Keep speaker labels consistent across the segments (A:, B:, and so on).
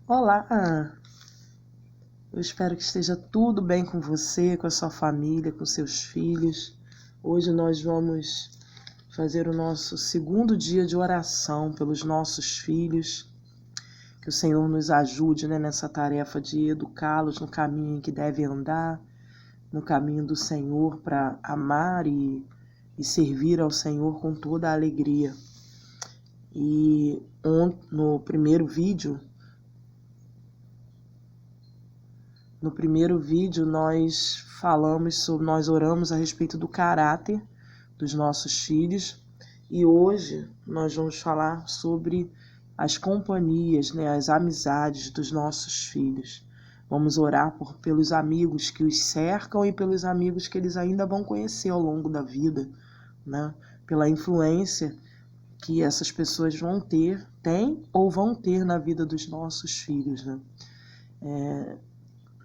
A: Olá, eu espero que esteja tudo bem com você, com a sua família, com seus filhos. Hoje nós vamos fazer o nosso segundo dia de oração pelos nossos filhos. Que o Senhor nos ajude, nessa tarefa de educá-los no caminho em que devem andar, no caminho do Senhor para amar e servir ao Senhor com toda a alegria. E no primeiro vídeo nós oramos a respeito do caráter dos nossos filhos, e hoje nós vamos falar sobre as companhias, as amizades dos nossos filhos. Vamos orar pelos amigos que os cercam e pelos amigos que eles ainda vão conhecer ao longo da vida, pela influência que essas pessoas têm ou vão ter na vida dos nossos filhos.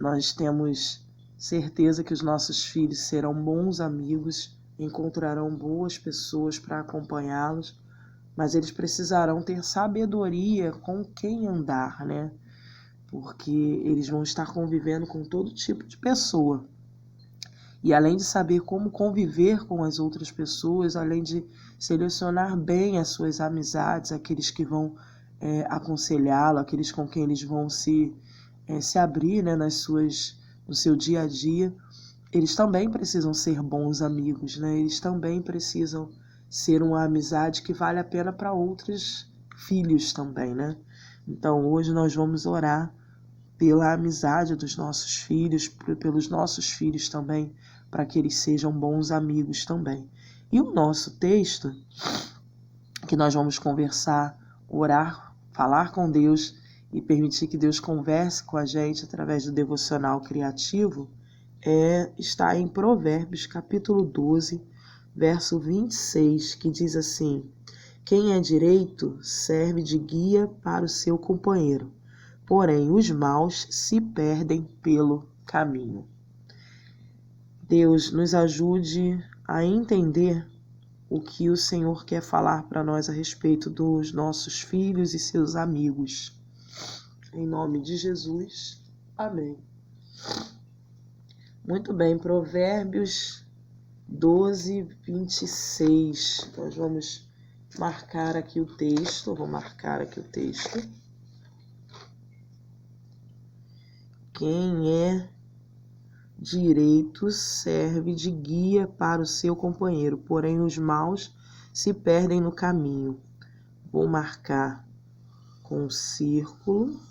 A: Nós temos certeza que os nossos filhos serão bons amigos, encontrarão boas pessoas para acompanhá-los, mas eles precisarão ter sabedoria com quem andar, Porque eles vão estar convivendo com todo tipo de pessoa. E além de saber como conviver com as outras pessoas, além de selecionar bem as suas amizades, aqueles que vão aconselhá-lo, aqueles com quem eles vão se abrir, no seu dia a dia, eles também precisam ser bons amigos, Eles também precisam ser uma amizade que vale a pena para outros filhos também, Então hoje nós vamos orar pela amizade dos nossos filhos, pelos nossos filhos também, para que eles sejam bons amigos também. E o nosso texto, que nós vamos conversar, orar, falar com Deus e permitir que Deus converse com a gente através do devocional criativo, está em Provérbios capítulo 12, verso 26, que diz assim: quem é direito serve de guia para o seu companheiro, porém os maus se perdem pelo caminho. Deus nos ajude a entender o que o Senhor quer falar para nós a respeito dos nossos filhos e seus amigos. Em nome de Jesus, amém. Muito bem, Provérbios 12, 26. Nós vamos marcar aqui o texto, vou marcar aqui o texto. Quem é direito serve de guia para o seu companheiro, porém os maus se perdem no caminho. Vou marcar com um círculo.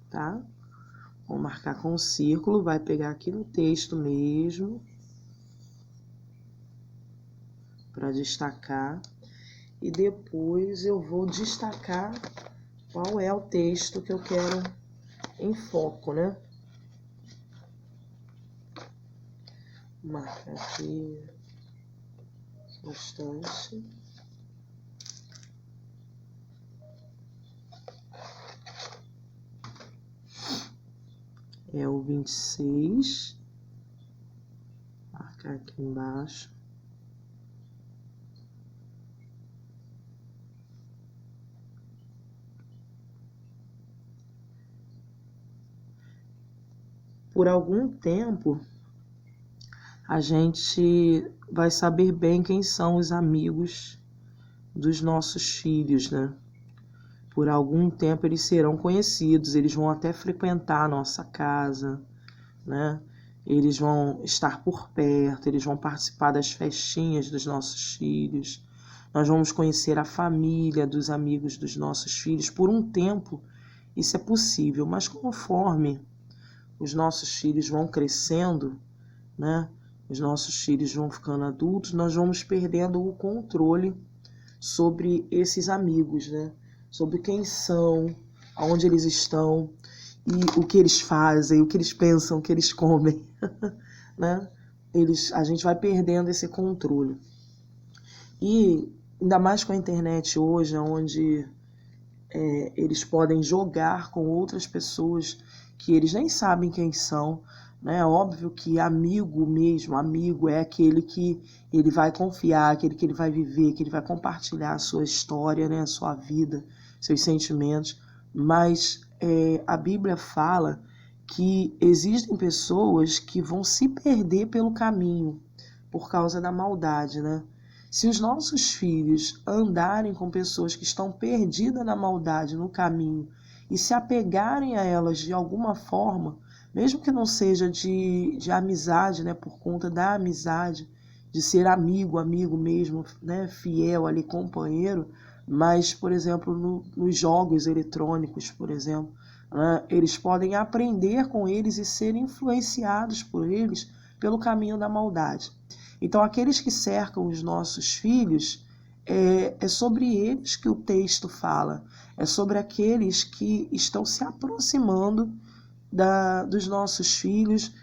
A: Tá? Vou marcar com um círculo, vai pegar aqui no texto mesmo, para destacar, e depois eu vou destacar qual é o texto que eu quero em foco, Marca aqui bastante. É o 26. Marcar aqui embaixo. Por algum tempo, a gente vai saber bem quem são os amigos dos nossos filhos, Por algum tempo eles serão conhecidos, eles vão até frequentar a nossa casa, Eles vão estar por perto, eles vão participar das festinhas dos nossos filhos. Nós vamos conhecer a família dos amigos dos nossos filhos. Por um tempo isso é possível, mas conforme os nossos filhos vão crescendo, Os nossos filhos vão ficando adultos, nós vamos perdendo o controle sobre esses amigos, Sobre quem são, aonde eles estão e o que eles fazem, o que eles pensam, o que eles comem, A gente vai perdendo esse controle. E ainda mais com a internet hoje, onde eles podem jogar com outras pessoas que eles nem sabem quem são, né? É óbvio que amigo mesmo, amigo é aquele que ele vai confiar, aquele que ele vai viver, que ele vai compartilhar a sua história, né? A sua vida, seus sentimentos. Mas a Bíblia fala que existem pessoas que vão se perder pelo caminho por causa da maldade, né? Se os nossos filhos andarem com pessoas que estão perdidas na maldade, no caminho, e se apegarem a elas de alguma forma, mesmo que não seja de amizade, né, por conta da amizade, de ser amigo, amigo mesmo, né, fiel ali, companheiro, mas, por exemplo, nos jogos eletrônicos, por exemplo, né, eles podem aprender com eles e ser influenciados por eles pelo caminho da maldade. Então, aqueles que cercam os nossos filhos, é sobre eles que o texto fala, é sobre aqueles que estão se aproximando dos nossos filhos,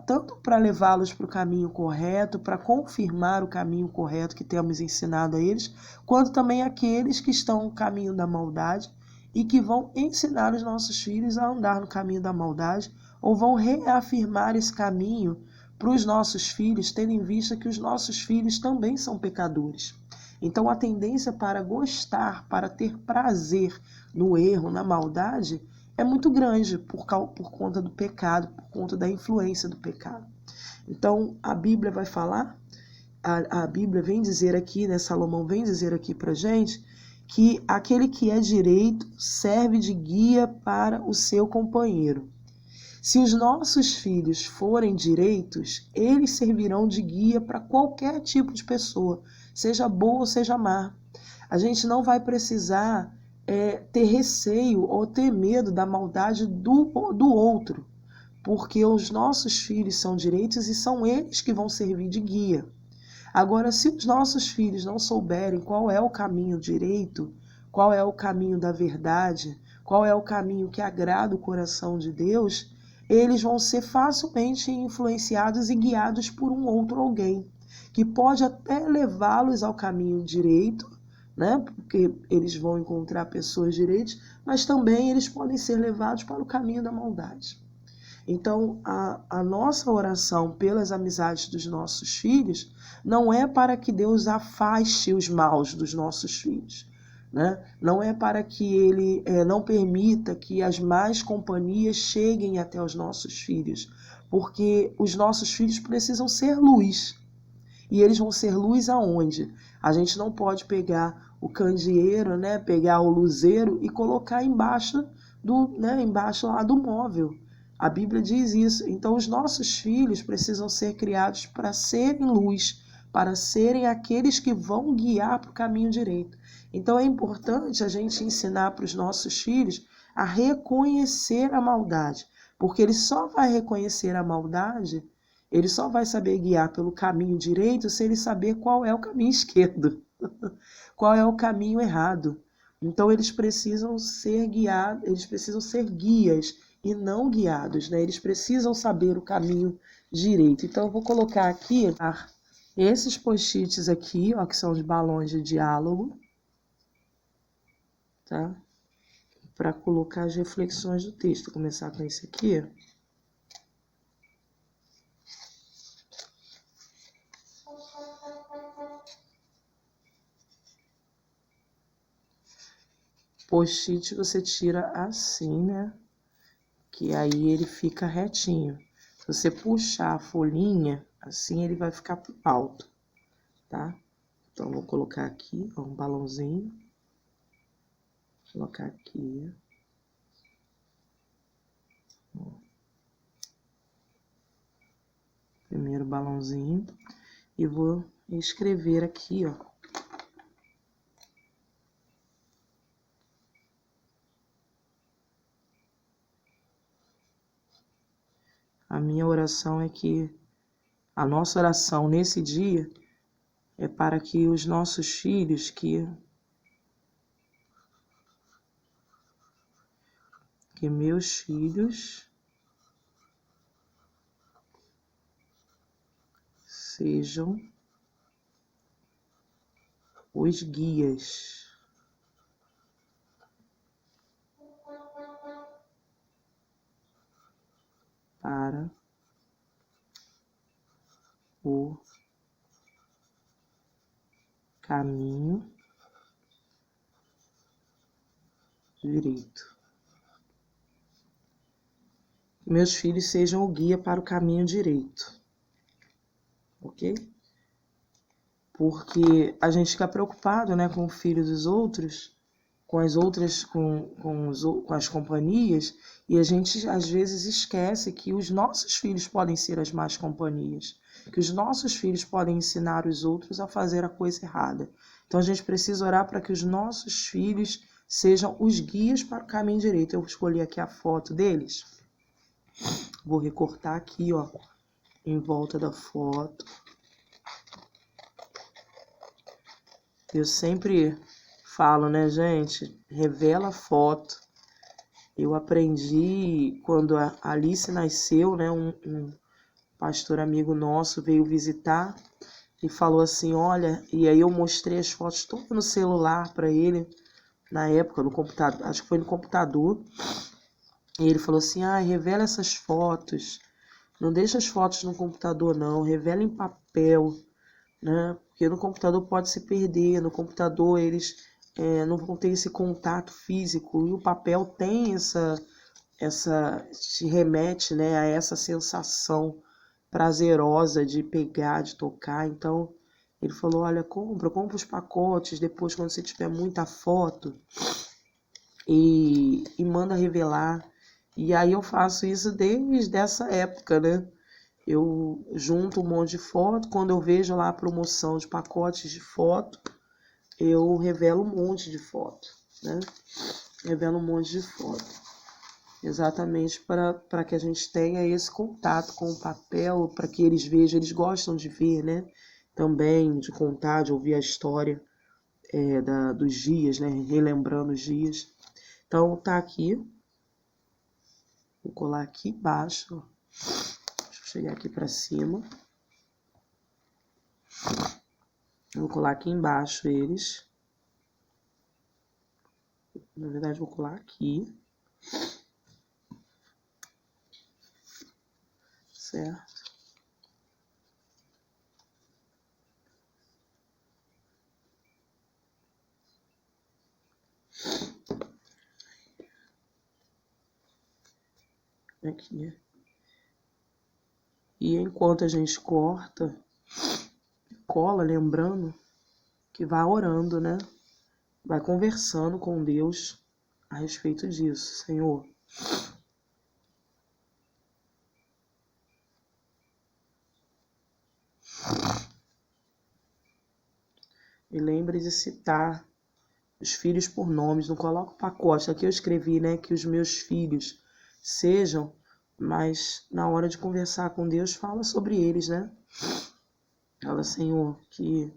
A: tanto para levá-los para o caminho correto, para confirmar o caminho correto que temos ensinado a eles, quanto também aqueles que estão no caminho da maldade e que vão ensinar os nossos filhos a andar no caminho da maldade, ou vão reafirmar esse caminho para os nossos filhos, tendo em vista que os nossos filhos também são pecadores. Então, a tendência para gostar, para ter prazer no erro, na maldade, é muito grande por conta do pecado, por conta da influência do pecado. Então, a Bíblia vai falar, a Bíblia vem dizer aqui, né, Salomão vem dizer aqui para gente, que aquele que é direito serve de guia para o seu companheiro. Se os nossos filhos forem direitos, eles servirão de guia para qualquer tipo de pessoa, seja boa ou seja má. A gente não vai precisar ter receio ou ter medo da maldade do outro, porque os nossos filhos são direitos e são eles que vão servir de guia. Agora, se os nossos filhos não souberem qual é o caminho direito, qual é o caminho da verdade, qual é o caminho que agrada o coração de Deus, eles vão ser facilmente influenciados e guiados por um outro alguém, que pode até levá-los ao caminho direito, né? Porque eles vão encontrar pessoas direitas, mas também eles podem ser levados para o caminho da maldade. Então, a nossa oração pelas amizades dos nossos filhos não é para que Deus afaste os maus dos nossos filhos, né? Não é para que Ele não permita que as más companhias cheguem até os nossos filhos, porque os nossos filhos precisam ser luz. E eles vão ser luz aonde? A gente não pode pegar o candeeiro, né? Pegar o luzeiro e colocar embaixo embaixo lá do móvel. A Bíblia diz isso. Então, os nossos filhos precisam ser criados para serem luz, para serem aqueles que vão guiar para o caminho direito. Então, é importante a gente ensinar para os nossos filhos a reconhecer a maldade, porque ele só vai reconhecer a maldade, ele só vai saber guiar pelo caminho direito se ele saber qual é o caminho esquerdo, qual é o caminho errado. Então, eles precisam ser guiados, eles precisam ser guias e não guiados, né? Eles precisam saber o caminho direito. Então, eu vou colocar aqui esses post-its aqui, ó, que são os balões de diálogo, tá? Para colocar as reflexões do texto. Vou começar com esse aqui. Post-it você tira assim, né? Que aí ele fica retinho. Se você puxar a folhinha, assim ele vai ficar pro alto, tá? Então, vou colocar aqui, ó, um balãozinho. Vou colocar aqui. Ó. Primeiro balãozinho. E vou escrever aqui, ó. A minha oração é que a nossa oração nesse dia é para que os nossos filhos, que meus filhos sejam os guias para caminho direito. Que meus filhos sejam o guia para o caminho direito. Ok? Porque a gente fica preocupado, né, com o filho dos outros, com as outras, com as companhias, e a gente às vezes esquece que os nossos filhos podem ser as más companhias, que os nossos filhos podem ensinar os outros a fazer a coisa errada. Então a gente precisa orar para que os nossos filhos sejam os guias para o caminho direito. Eu escolhi aqui a foto deles. Vou recortar aqui, ó, em volta da foto. Eu sempre falo, né, gente? Revela a foto. Eu aprendi quando a Alice nasceu, né? Um pastor amigo nosso veio visitar e falou assim, olha, e aí eu mostrei as fotos todas no celular para ele, na época, no computador, acho que foi no computador. E ele falou assim, revela essas fotos. Não deixa as fotos no computador, não. Revela em papel, né? Porque no computador pode se perder. No computador eles não vão ter esse contato físico. E o papel tem te remete, né, a essa sensação prazerosa de pegar, de tocar. Então, ele falou, olha, compra os pacotes, depois quando você tiver muita foto, e manda revelar. E aí eu faço isso desde essa época, né? Eu junto um monte de foto, quando eu vejo lá a promoção de pacotes de foto, eu revelo um monte de foto, né? Revelo um monte de foto. Exatamente para que a gente tenha esse contato com o papel, para que eles vejam, eles gostam de ver, né? Também de contar, de ouvir a história dos dias, né? Relembrando os dias. Então tá aqui. Vou colar aqui embaixo. Deixa eu chegar aqui para cima. Vou colar aqui embaixo eles. Na verdade, vou colar aqui. Certo? Aqui. E enquanto a gente cola, lembrando que vai orando, né? Vai conversando com Deus a respeito disso. Senhor, me lembre de citar os filhos por nomes, não coloca o pacote. Aqui eu escrevi, né, que os meus filhos sejam, mas na hora de conversar com Deus, fala sobre eles, né? Fala, Senhor, que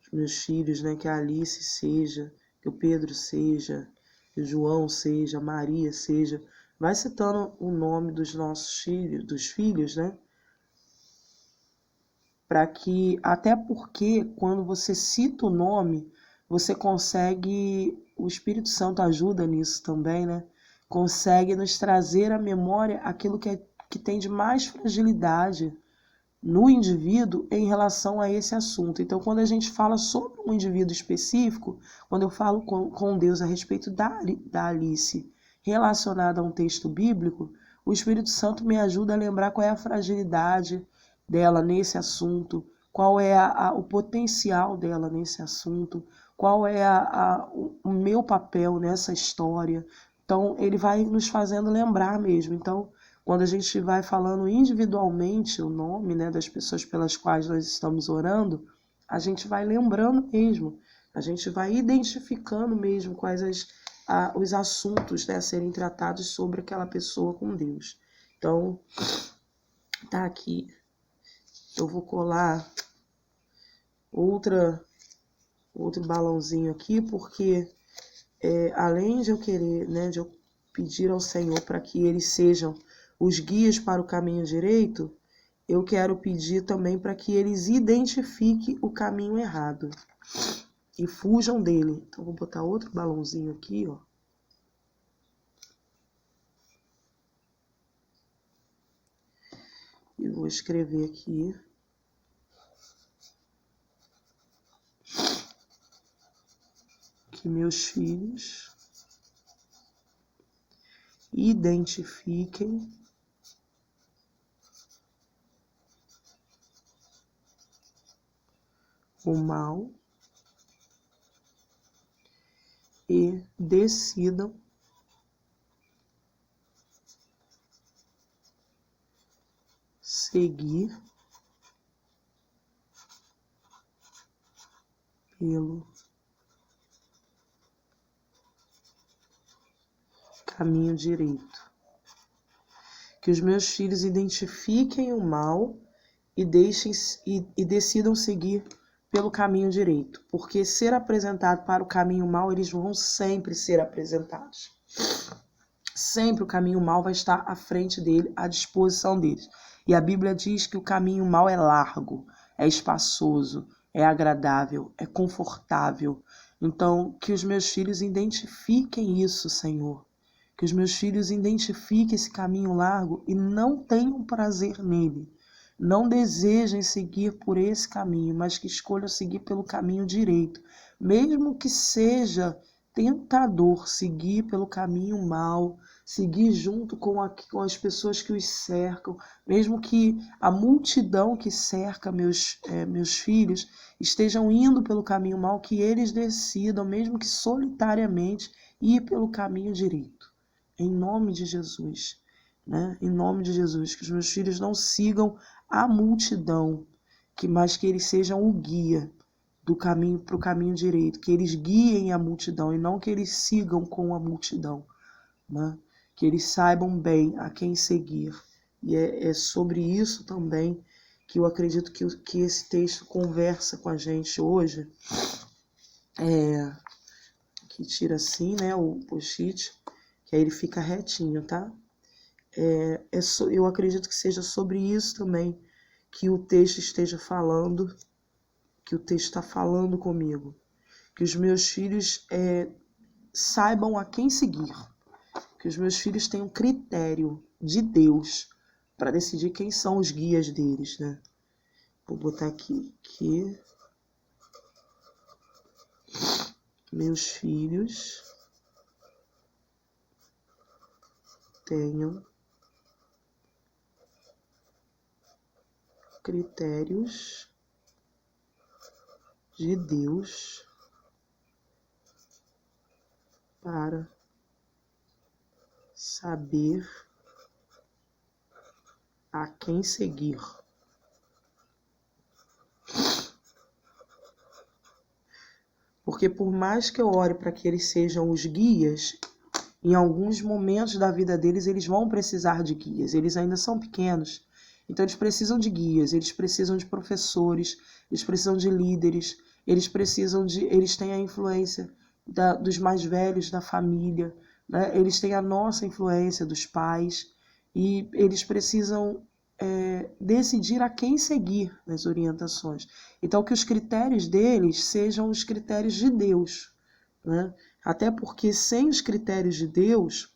A: os meus filhos, né, que a Alice seja, que o Pedro seja, que o João seja, a Maria seja. Vai citando o nome dos nossos filhos, né? Para que, até porque quando você cita o nome, você consegue, o Espírito Santo ajuda nisso também, né? Consegue nos trazer à memória aquilo que tem de mais fragilidade no indivíduo em relação a esse assunto. Então, quando a gente fala sobre um indivíduo específico, quando eu falo com Deus a respeito da Alice relacionada a um texto bíblico, o Espírito Santo me ajuda a lembrar qual é a fragilidade dela nesse assunto, qual é o potencial dela nesse assunto, qual é o meu papel nessa história. Então, ele vai nos fazendo lembrar mesmo. Então, quando a gente vai falando individualmente o nome, né, das pessoas pelas quais nós estamos orando, a gente vai lembrando mesmo, a gente vai identificando mesmo quais os assuntos, né, a serem tratados sobre aquela pessoa com Deus. Então, tá aqui. Eu vou colar outro balãozinho aqui, porque além de eu querer, né, de eu pedir ao Senhor para que eles sejam os guias para o caminho direito, eu quero pedir também para que eles identifiquem o caminho errado e fujam dele. Então, vou botar outro balãozinho aqui, ó. E vou escrever aqui. que meus filhos identifiquem o mal e decidam seguir pelo caminho direito. Que os meus filhos identifiquem o mal e decidam seguir pelo caminho direito, porque ser apresentado para o caminho mal, eles vão sempre ser apresentados. Sempre o caminho mal vai estar à frente dele, à disposição deles. E a Bíblia diz que o caminho mal é largo, é espaçoso, é agradável, é confortável. Então, que os meus filhos identifiquem isso, Senhor. Que os meus filhos identifiquem esse caminho largo e não tenham prazer nele. Não desejem seguir por esse caminho, mas que escolham seguir pelo caminho direito. Mesmo que seja tentador seguir pelo caminho mau, seguir junto com as pessoas que os cercam, mesmo que a multidão que cerca meus filhos estejam indo pelo caminho mau, que eles decidam, mesmo que solitariamente, ir pelo caminho direito. Em nome de Jesus, né? Em nome de Jesus, que os meus filhos não sigam a multidão, mas que eles sejam o guia do caminho para o caminho direito, que eles guiem a multidão e não que eles sigam com a multidão, né? Que eles saibam bem a quem seguir. E é sobre isso também que eu acredito que esse texto conversa com a gente hoje. Que tira assim, né, o post-it, que aí ele fica retinho, tá? Eu acredito que seja sobre isso também que o texto esteja falando, que o texto está falando comigo. Que os meus filhos saibam a quem seguir. Que os meus filhos tenham critério de Deus para decidir quem são os guias deles, né? Vou botar aqui que meus filhos tenham critérios de Deus para saber a quem seguir. Porque por mais que eu ore para que eles sejam os guias, em alguns momentos da vida deles, eles vão precisar de guias. Eles ainda são pequenos, então eles precisam de guias, eles precisam de professores, eles precisam de líderes, eles têm a influência dos mais velhos da família, né? Eles têm a nossa influência dos pais, e eles precisam decidir a quem seguir nas orientações. Então, que os critérios deles sejam os critérios de Deus, né? Até porque sem os critérios de Deus,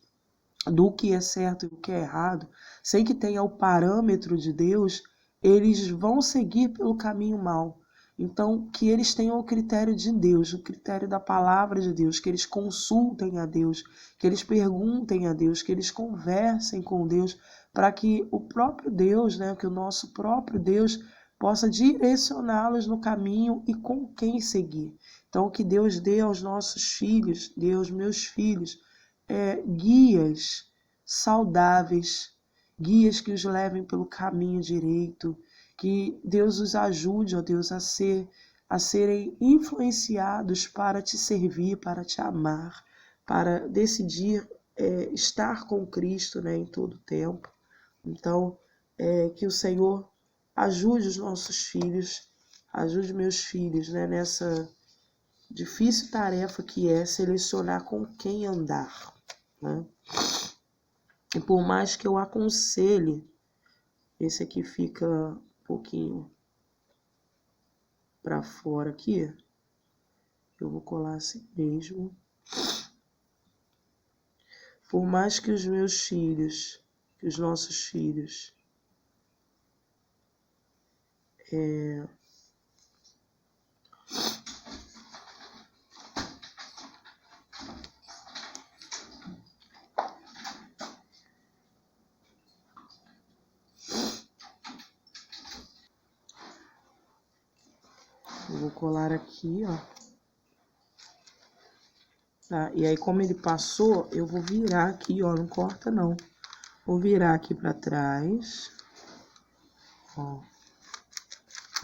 A: do que é certo e o que é errado, sem que tenha o parâmetro de Deus, eles vão seguir pelo caminho mau. Então, que eles tenham o critério de Deus, o critério da palavra de Deus, que eles consultem a Deus, que eles perguntem a Deus, que eles conversem com Deus, para que o próprio Deus, né, que o nosso próprio Deus possa direcioná-los no caminho e com quem seguir. Então, que Deus dê aos nossos filhos, dê aos meus filhos, guias saudáveis, guias que os levem pelo caminho direito, que Deus os ajude, ó Deus, a serem influenciados para te servir, para te amar, para decidir estar com Cristo, né, em todo o tempo. Então, que o Senhor ajude os nossos filhos, ajude meus filhos, né, nessa difícil tarefa que é selecionar com quem andar, né? E por mais que eu aconselhe, esse aqui fica um pouquinho para fora aqui, eu vou colar assim mesmo. Por mais que os meus filhos, que os nossos filhos, Eu vou colar aqui, ó. Tá? E aí, como ele passou, eu vou virar aqui, ó. Não corta, não. Vou virar aqui pra trás. Ó.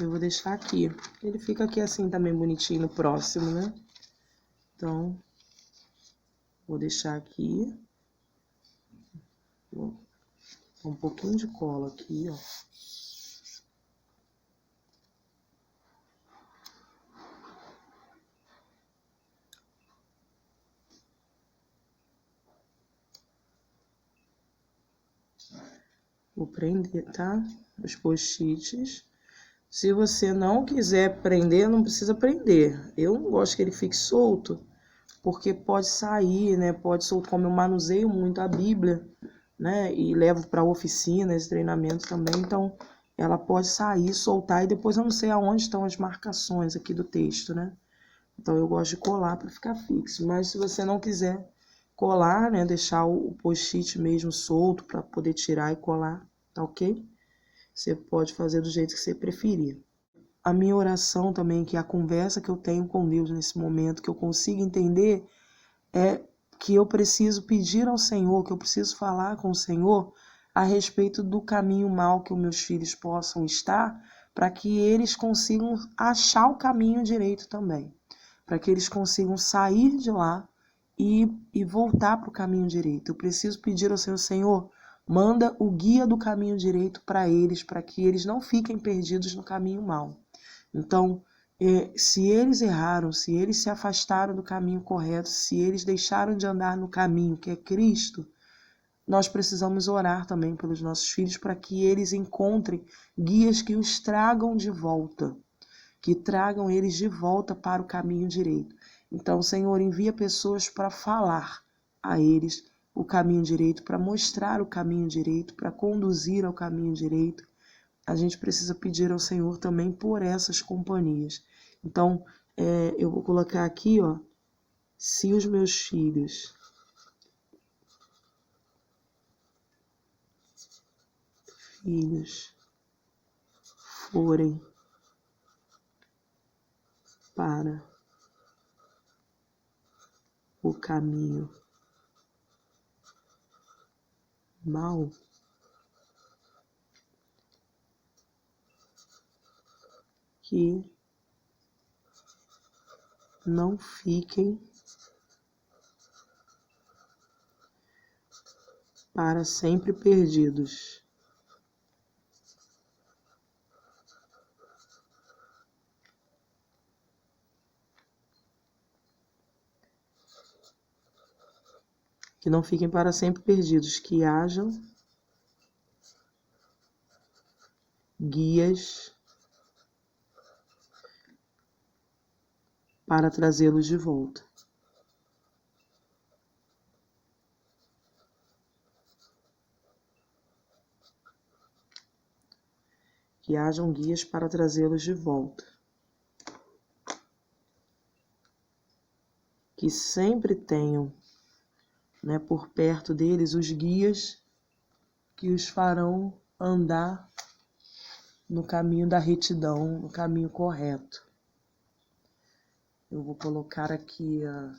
A: Eu vou deixar aqui. Ele fica aqui assim também bonitinho no próximo, né? Então, vou deixar aqui. Vou um pouquinho de cola aqui, ó. Vou prender, tá? Os post-its. Se você não quiser prender, não precisa prender. Eu não gosto que ele fique solto, porque pode sair, né? Pode soltar, como eu manuseio muito a Bíblia, né? E levo para oficinas, treinamentos também, então ela pode sair, soltar, e depois eu não sei aonde estão as marcações aqui do texto, né? Então eu gosto de colar para ficar fixo. Mas se você não quiser colar, né? Deixar o post-it mesmo solto para poder tirar e colar, tá ok? Você pode fazer do jeito que você preferir. A minha oração também, que é a conversa que eu tenho com Deus nesse momento, que eu consigo entender, é que eu preciso pedir ao Senhor, que eu preciso falar com o Senhor a respeito do caminho mau que os meus filhos possam estar, para que eles consigam achar o caminho direito também, para que eles consigam sair de lá e voltar para o caminho direito. Eu preciso pedir ao Senhor, Senhor, manda o guia do caminho direito para eles, para que eles não fiquem perdidos no caminho mau. Então, se eles erraram, se eles se afastaram do caminho correto, se eles deixaram de andar no caminho que é Cristo, nós precisamos orar também pelos nossos filhos para que eles encontrem guias que os tragam de volta, que tragam eles de volta para o caminho direito. Então, Senhor, envia pessoas para falar a eles o caminho direito, para mostrar o caminho direito, para conduzir ao caminho direito. A gente precisa pedir ao Senhor também por essas companhias. Então, eu vou colocar aqui, ó, se os meus filhos forem para o caminho mau, que não fiquem para sempre perdidos. Que não fiquem para sempre perdidos, que hajam guias para trazê-los de volta. Que hajam guias para trazê-los de volta. Que sempre tenham, né, por perto deles os guias que os farão andar no caminho da retidão, no caminho correto. Eu vou colocar aqui a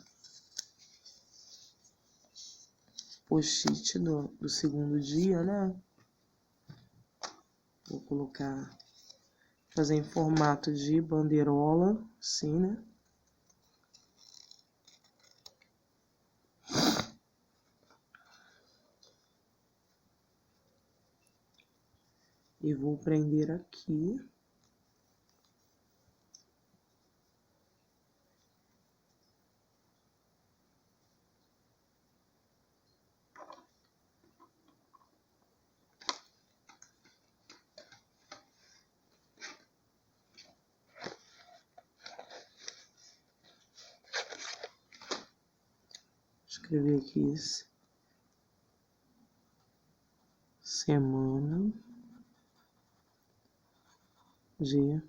A: post-it do segundo dia, né? Vou colocar, fazer em formato de bandeirola, assim, né? E vou prender aqui. Escrever aqui semana de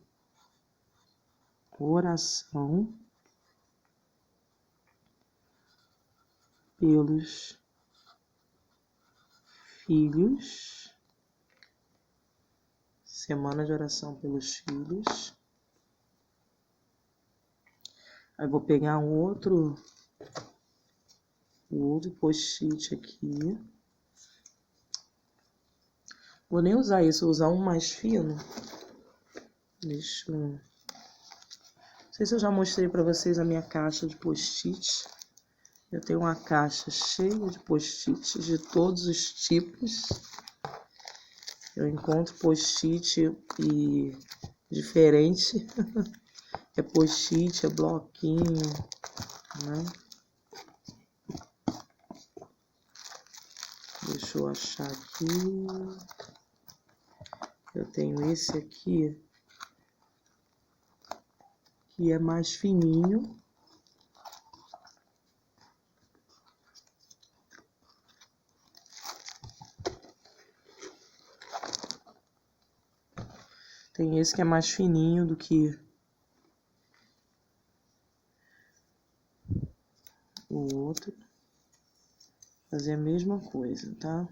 A: oração pelos filhos, semana de oração pelos filhos, Aí vou pegar o outro post-it aqui. Vou nem usar isso, vou usar um mais fino. Deixa eu... Não sei se eu já mostrei para vocês a minha caixa de post-it. Eu tenho uma caixa cheia de post-it de todos os tipos. Eu encontro post-it e diferente. É post-it, é bloquinho, né? Deixa eu achar aqui. Eu tenho esse aqui, que é mais fininho. Tem esse que é mais fininho do que o outro. Fazer a mesma coisa, tá?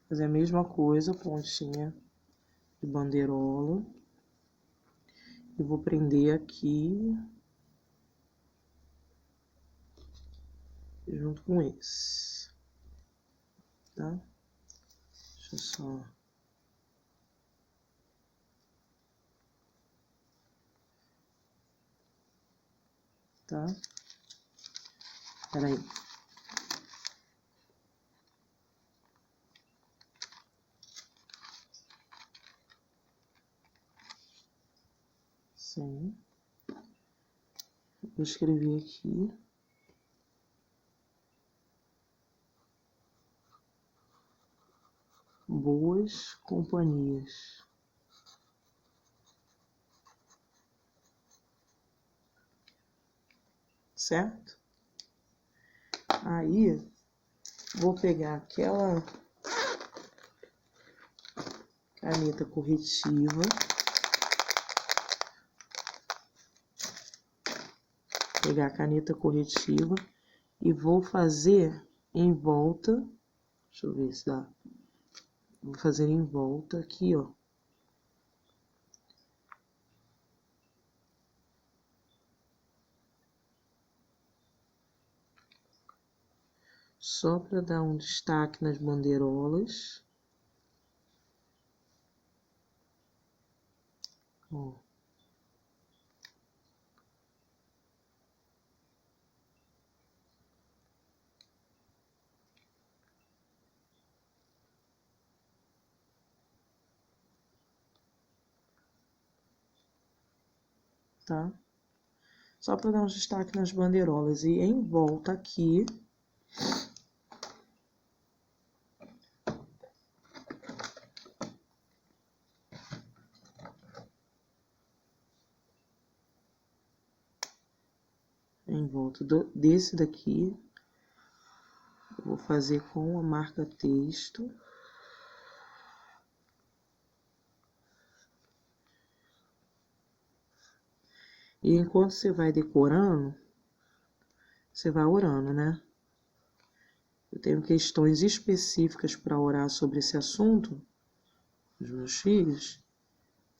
A: Fazer a mesma coisa, pontinha de bandeirola. E vou prender aqui junto com esse, tá? Deixa eu só... Tá? Peraí. Sim. Vou escrever aqui. Boas companhias. Certo? Aí, vou pegar aquela caneta corretiva. Pegar a caneta corretiva e vou fazer em volta. Deixa eu ver se dá. Vou fazer em volta aqui, ó. Só para dar um destaque nas bandeirolas. Ó. Tá? Só para dar um destaque nas bandeirolas. E em volta aqui, em volta desse daqui, eu vou fazer com a marca texto. E enquanto você vai decorando, você vai orando, né? Eu tenho questões específicas para orar sobre esse assunto, dos meus filhos.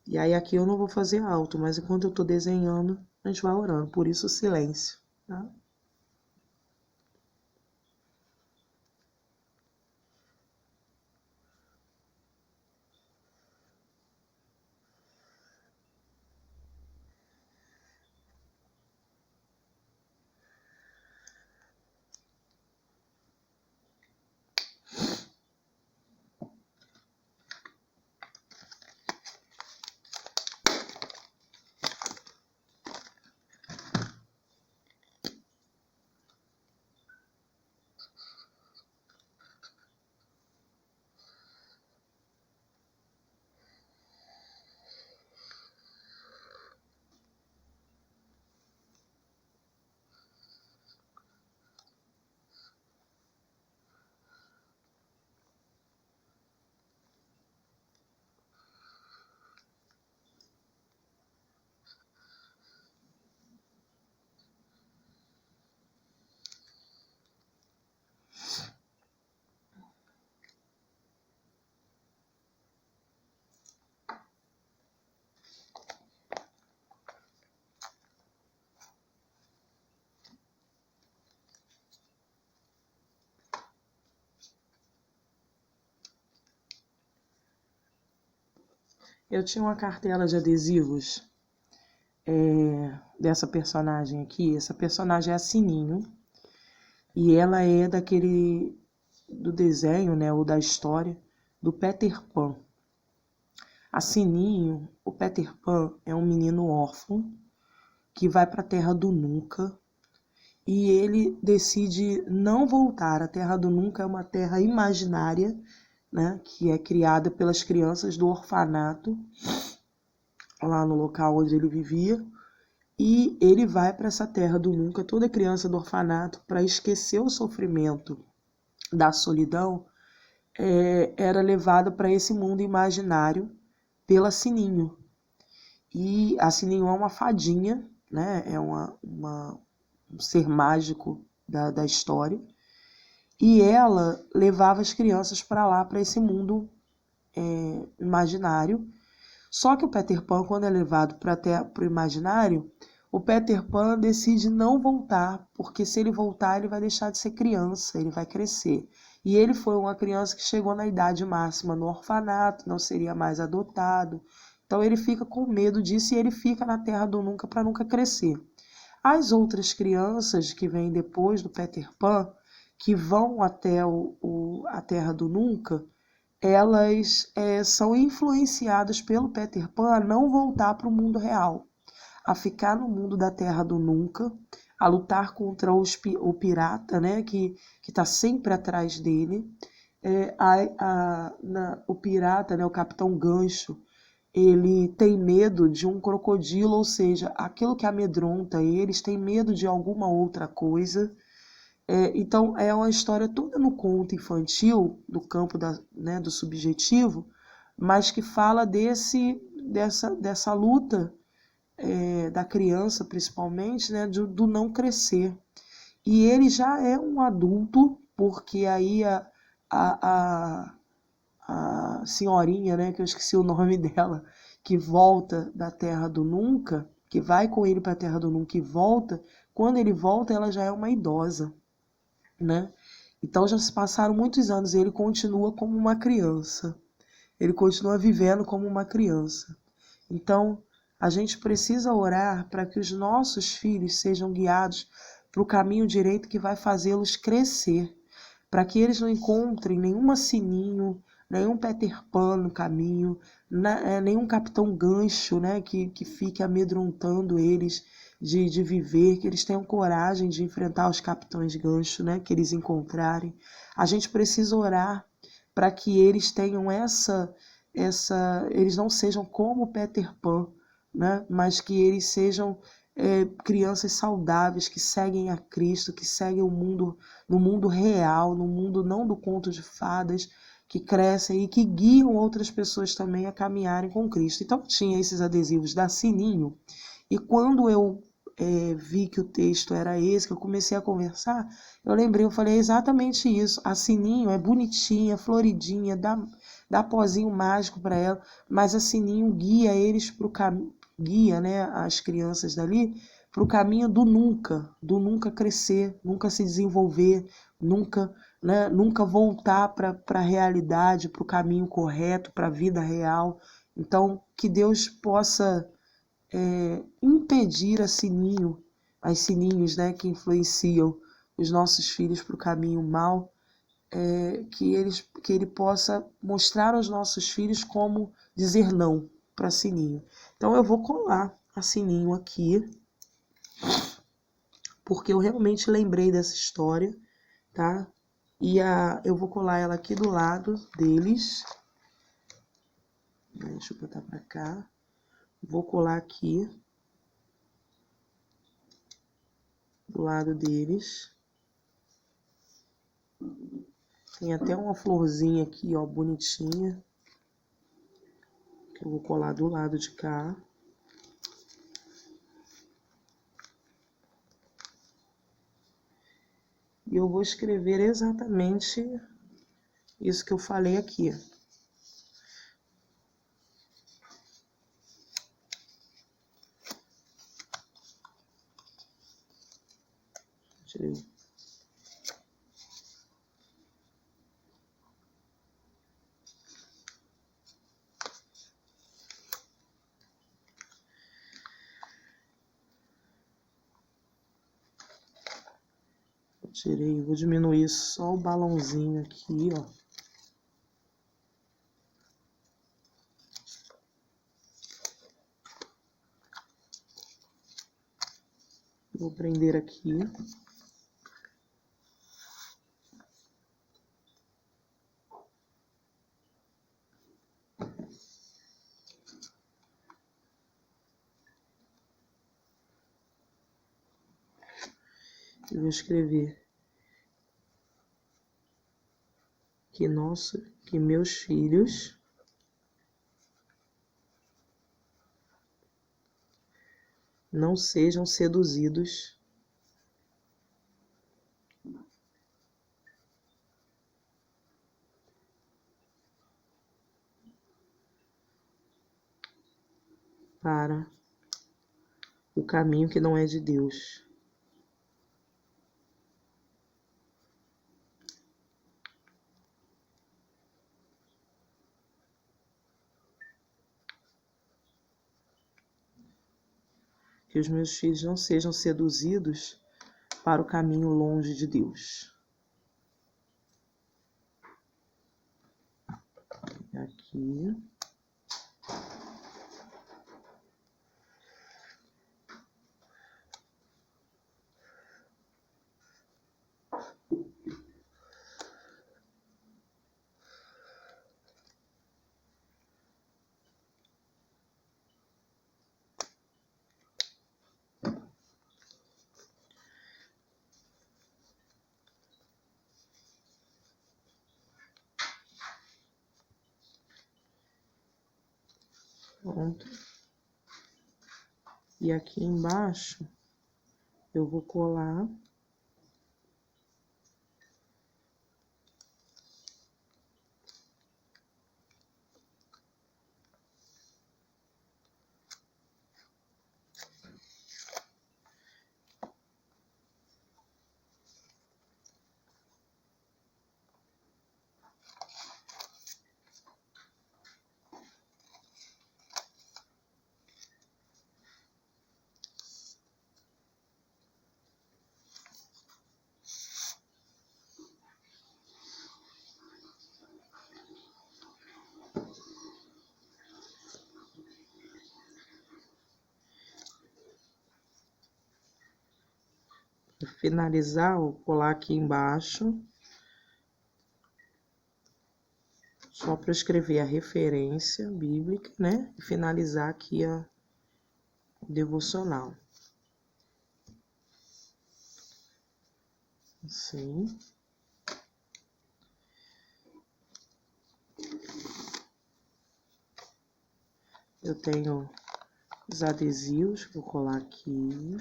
A: E aí aqui eu não vou fazer alto, mas enquanto eu tô desenhando, a gente vai orando. Por isso o silêncio, tá? Eu tinha uma cartela de adesivos dessa personagem aqui. Essa personagem é a Sininho. E ela é do desenho, né, ou da história, do Peter Pan. A Sininho, o Peter Pan é um menino órfão que vai para a Terra do Nunca e ele decide não voltar. A Terra do Nunca é uma terra imaginária, né, que é criada pelas crianças do orfanato, lá no local onde ele vivia. E ele vai para essa Terra do Nunca, toda criança do orfanato, para esquecer o sofrimento da solidão, era levada para esse mundo imaginário pela Sininho. E a Sininho é uma fadinha, né? É um ser mágico da história. E ela levava as crianças para lá, para esse mundo imaginário. Só que o Peter Pan, quando é levado para o imaginário, o Peter Pan decide não voltar, porque se ele voltar, ele vai deixar de ser criança, ele vai crescer. E ele foi uma criança que chegou na idade máxima no orfanato, não seria mais adotado. Então ele fica com medo disso e ele fica na Terra do Nunca para nunca crescer. As outras crianças que vêm depois do Peter Pan, que vão até a Terra do Nunca, elas são influenciadas pelo Peter Pan a não voltar para o mundo real, a ficar no mundo da Terra do Nunca, a lutar contra o pirata, né, que está sempre atrás dele. O pirata, né, o Capitão Gancho, ele tem medo de um crocodilo, ou seja, aquilo que amedronta eles, tem medo de alguma outra coisa. Então é uma história toda no conto infantil, do campo do subjetivo, mas que fala dessa luta da criança, principalmente, né, do não crescer. E ele já é um adulto, porque aí a senhorinha, né, que eu esqueci o nome dela, que volta da Terra do Nunca, que vai com ele para a Terra do Nunca e volta, quando ele volta ela já é uma idosa, né? Então já se passaram muitos anos e ele continua como uma criança. Ele continua vivendo como uma criança. Então, a gente precisa orar para que os nossos filhos sejam guiados para o caminho direito que vai fazê-los crescer, para que eles não encontrem nenhuma Sininho, nenhum Peter Pan no caminho, nenhum Capitão Gancho, né, que fique amedrontando eles de viver, que eles tenham coragem de enfrentar os Capitães Gancho, né, que eles encontrarem. A gente precisa orar para que eles tenham eles não sejam como Peter Pan, né, mas que eles sejam crianças saudáveis, que seguem a Cristo, que seguem o mundo, no mundo real, no mundo não do conto de fadas, que crescem e que guiam outras pessoas também a caminharem com Cristo. Então tinha esses adesivos da Sininho, e quando eu vi que o texto era esse, que eu comecei a conversar, eu lembrei, eu falei exatamente isso. A Sininho é bonitinha, floridinha, dá pozinho mágico para ela, mas a Sininho guia eles para o caminho, guia, né, as crianças dali para o caminho do nunca crescer, nunca se desenvolver, nunca, né, nunca voltar para a realidade, para o caminho correto, para a vida real. Então, que Deus possa impedir as sininhos, né, que influenciam os nossos filhos para o caminho mal, que ele possa mostrar aos nossos filhos como dizer não para Sininho. Então eu vou colar a Sininho aqui, porque eu realmente lembrei dessa história, tá? E eu vou colar ela aqui do lado deles. Deixa eu botar para cá. Vou colar aqui do lado deles. Tem até uma florzinha aqui, ó, bonitinha, que eu vou colar do lado de cá. E eu vou escrever exatamente isso que eu falei aqui. Tirei. Tirei, vou diminuir só o balãozinho aqui, ó. Vou prender aqui. Eu vou escrever que meus filhos não sejam seduzidos para o caminho que não é de Deus. Que os meus filhos não sejam seduzidos para o caminho longe de Deus. Aqui. Pronto. E aqui embaixo eu vou colar finalizar, vou colar aqui embaixo, só para escrever a referência bíblica, né? E finalizar aqui a devocional. Assim. Eu tenho os adesivos, vou colar aqui.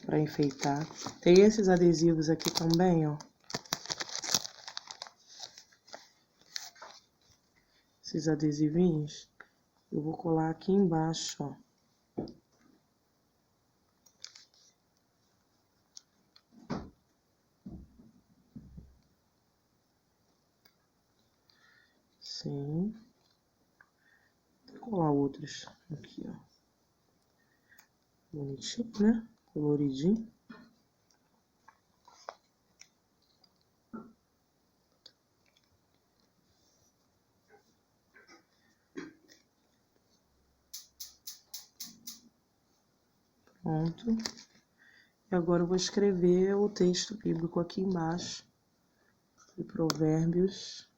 A: Para enfeitar. Tem esses adesivos aqui também, ó. Esses adesivinhos. Eu vou colar aqui embaixo, ó. Sim. Vou colar outros aqui, ó. Bonitinho, né? Coloridinho. Pronto. E agora eu vou escrever o texto bíblico aqui embaixo. De Provérbios.